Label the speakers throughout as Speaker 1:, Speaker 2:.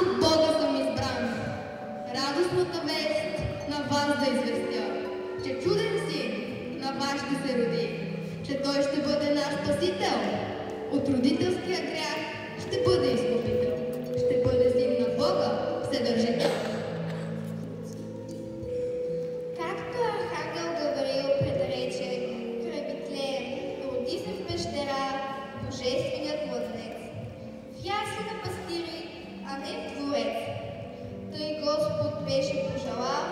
Speaker 1: от Бога съм избран. Радостната вест на вас да известя, че чуден син на вас ще се роди, че той ще бъде наш спасител. От родителския грях ще бъде изкупител, ще бъде син на Бога, вседържител.
Speaker 2: Както архангел Гавриил предрече край Витлеем, роди се в пещера божественият младенец. В ясли на пастири, а не в дворец. Тъй Господ беше пожелал,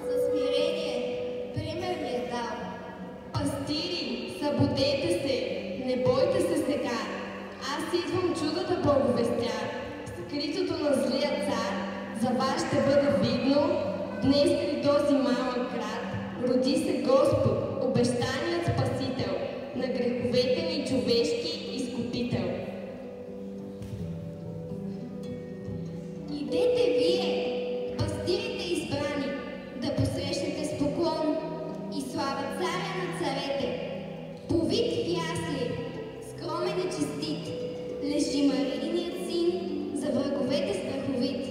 Speaker 2: със смирение пример ни е дал.
Speaker 1: Пастири, събудете се, не бойте се сега. Аз идвам чудо да благовестя. Скритото на злия цар за вас ще бъде видно. Днес при този малък град роди се Господ, обещаният Спасител, на греховете ни човешки изкупител.
Speaker 2: Идете вие, пастирите избрани, да посрещнете с поклон и слава царя на царете. Повит в ясли, скромен и честит, лежи Марийният син, за враговете страховит.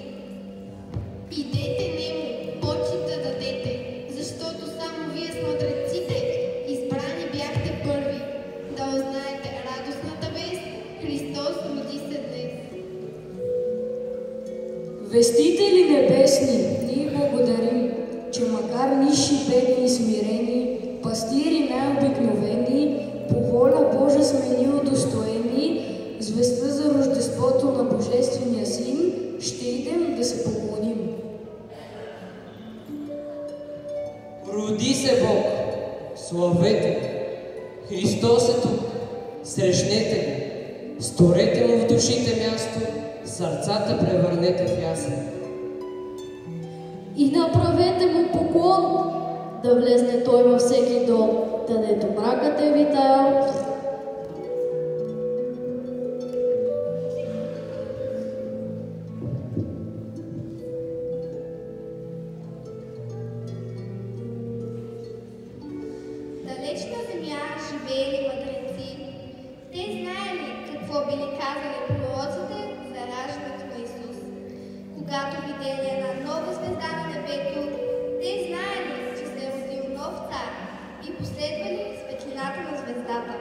Speaker 2: Идете нему, почит да дадете, защото само вие с мъдреците избрани бяхте първи, да узнаете радостната вест, Христос роди се днес.
Speaker 3: Вестители небесни, ние благодарим, че макар нисши, бедни и смирени, пастири най-обикновени, по воля Божа сме ни удостоени, звезда за рождеството на Божествения Син, ще идем да се поклоним.
Speaker 4: Роди се Бог, славете го, Христос е тук, срещнете го, сторете му в душите място, сърцата превърнете в ясен.
Speaker 5: И направете му поклон, да влезне той във всеки дом, където мракът е витаял.
Speaker 2: Далечна земя живеели мъдреци. Те знаели какво били казали пророците за раждането на Исус. Когато видели една нова звезда на небето, те знаели, че се е родил нов цар и последвали светлината на звездата.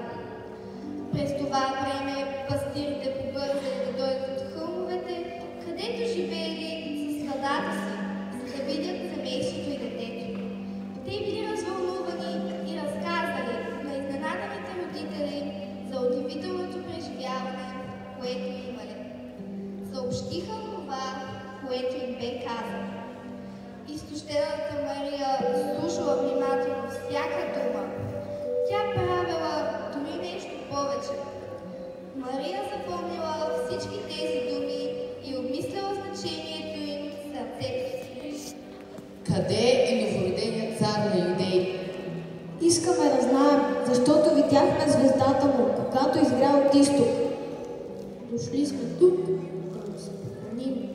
Speaker 2: През това време пастирите побързали да дойдат от хълмовете, където живеели с стадата си, за да видят семейството и детето. Те били развълнувани и разказали на изненаданите родители за удивителното преживяване, което имали. Съобщиха това, което им бе казано. Изтощената Мария слушала внимателно всяка дума. Тя правила дори нещо повече. Мария запомнила всички тези думи и обмисляла значението им в сърцето си.
Speaker 6: Къде е новороденият цар на юдеите?
Speaker 5: Искаме да знаем, защото видяхме звездата му, когато изгря от изток. Дошли сме тук, да му се поклоним.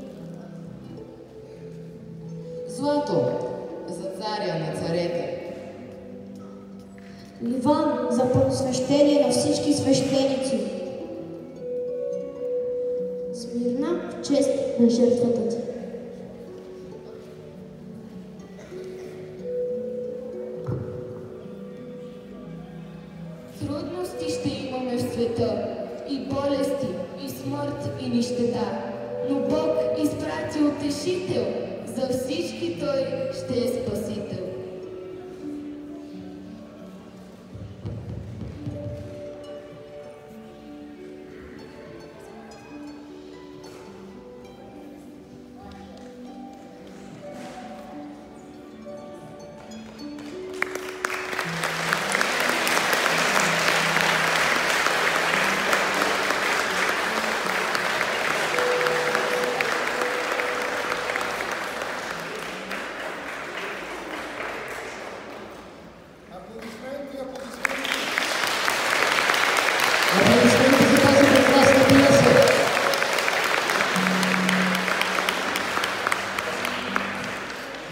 Speaker 6: Злато за царя на царете.
Speaker 5: Ливан за посвещение на всички свещеници. Смирна в чест на жертвата ти.
Speaker 1: Трудности ще имаме в света, и болести, и смърт, и нищета. Но Бог изпрати утешител, за всички Той ще е спасител.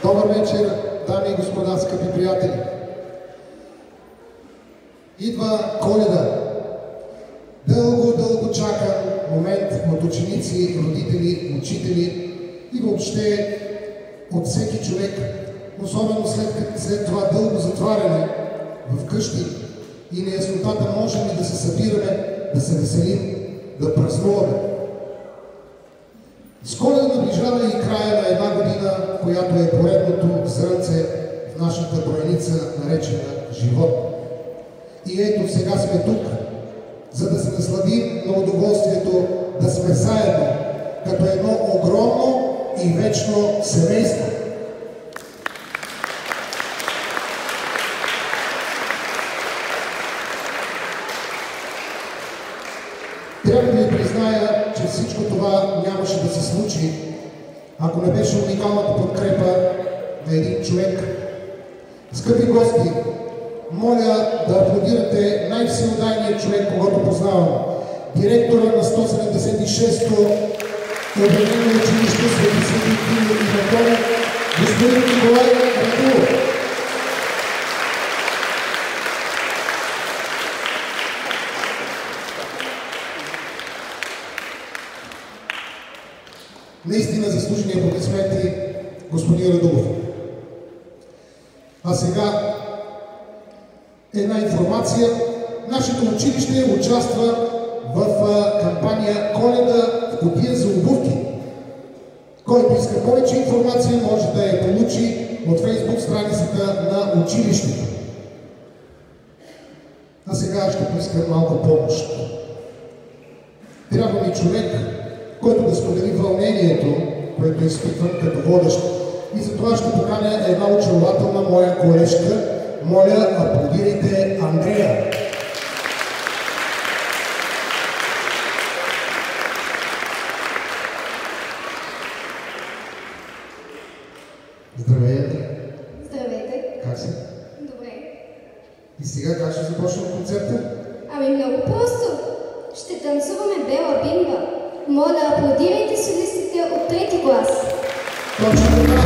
Speaker 7: Добър вечер, дами и господа, скъпи приятели! Идва Коледа. Дълго, дълго чакан момент от ученици, родители, учители и въобще от всеки човек, особено след това дълго затваряне в къщи и неяснотата можем ли да се събираме, да се веселим, да празнуваме. С Коледа наближава и края на една година, която е поредното зрънце в нашата броеница, наречена живот. И ето сега сме тук, за да се насладим на удоволствието да сме заедно, като едно огромно и вечно семейство. Трябва да ви призная, че всичко това нямаше да се случи, ако не беше уникалната подкрепа на един човек. Скъпи гости, моля да аплодирате най-всеотдайният човек, когото познавам. Директора на 176-то обединено училище Свети Свети Кирил и Методий, господин Николай Радулов. Наистина заслужени аплодисменти, господин Радулов. А сега една информация. Нашето училище участва в кампания Коледа в кутия за обувки. Който иска повече информация, може да я получи от Фейсбук страницата на училището. А сега ще поискам малко помощ. Трябва ми човек, който да сподели вълнението, което изпитвам като водещ. И затова ще поканя една очарователна моя колежка. Моля, аплодирайте Андрея. Здравей, Андрея.
Speaker 2: Здравейте.
Speaker 7: Как си?
Speaker 2: Добре.
Speaker 7: И сега как ще започнем концерта?
Speaker 2: Ами много просто. Ще танцуваме Бела Бимба. Моля, аплодирайте солистите от трети клас.
Speaker 7: Точно така.